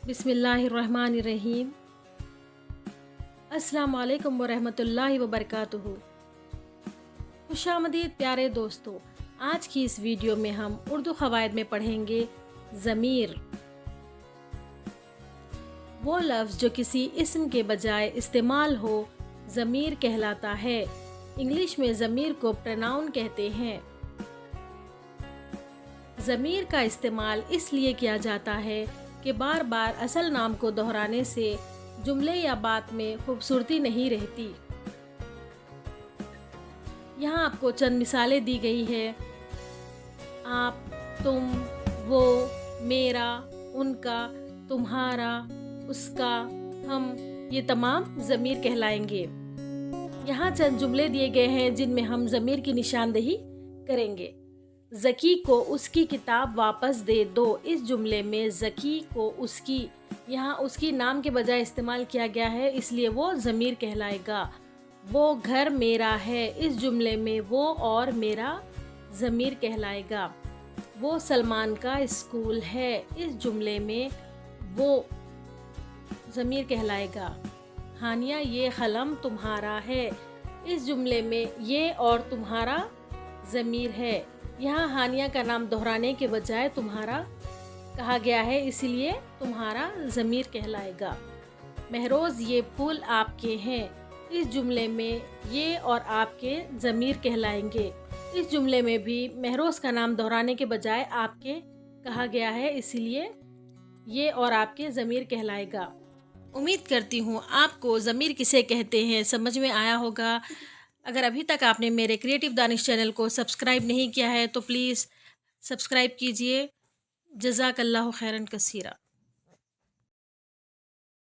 बिस्मिल्लाहिर्रहमानिर्रहीम। अस्सलामु अलैकुम वरहमतुल्लाहि वबरकातुहू। खुशामदीद प्यारे दोस्तों, आज की इस वीडियो में हम उर्दू क़वायद में पढ़ेंगे ज़मीर। वो लफ्ज़ जो किसी इस्म के बजाय इस्तेमाल हो ज़मीर कहलाता है। इंग्लिश में ज़मीर को प्रोनाउन कहते हैं। ज़मीर का इस्तेमाल इसलिए किया जाता है कि बार बार असल नाम को दोहराने से जुमले या बात में खूबसूरती नहीं रहती। यहाँ आपको चंद मिसालें दी गई है। आप, तुम, वो, मेरा, उनका, तुम्हारा, उसका, हम, ये तमाम ज़मीर कहलाएंगे। यहाँ चंद जुमले दिए गए हैं जिनमें हम ज़मीर की निशानदेही करेंगे। ज़की को उसकी किताब वापस दे दो। इस जुमले में ज़की को उसकी, यहाँ उसकी नाम के बजाय इस्तेमाल किया गया है, इसलिए वो ज़मीर कहलाएगा। वो घर मेरा है। इस जुमले में वो और मेरा ज़मीर कहलाएगा। वो सलमान का स्कूल है। इस जुमले में वो ज़मीर कहलाएगा। हानिया ये कलम तुम्हारा है। इस जुमले में ये और तुम्हारा ज़मीर है। यहाँ हानिया का नाम दोहराने के बजाय तुम्हारा कहा गया है, इसलिए तुम्हारा ज़मीर कहलाएगा। महरोज़ ये फूल आपके हैं। इस जुमले में ये और आपके ज़मीर कहलाएंगे। इस जुमले में भी महरोज़ का नाम दोहराने के बजाय आपके कहा गया है, इसलिए ये और आपके ज़मीर कहलाएगा। उम्मीद करती हूँ आपको ज़मीर किसे कहते हैं समझ में आया होगा। अगर अभी तक आपने मेरे क्रिएटिव दानिश चैनल को सब्सक्राइब नहीं किया है तो प्लीज़ सब्सक्राइब कीजिए। जज़ाकल्लाहु खैरन कसीरा।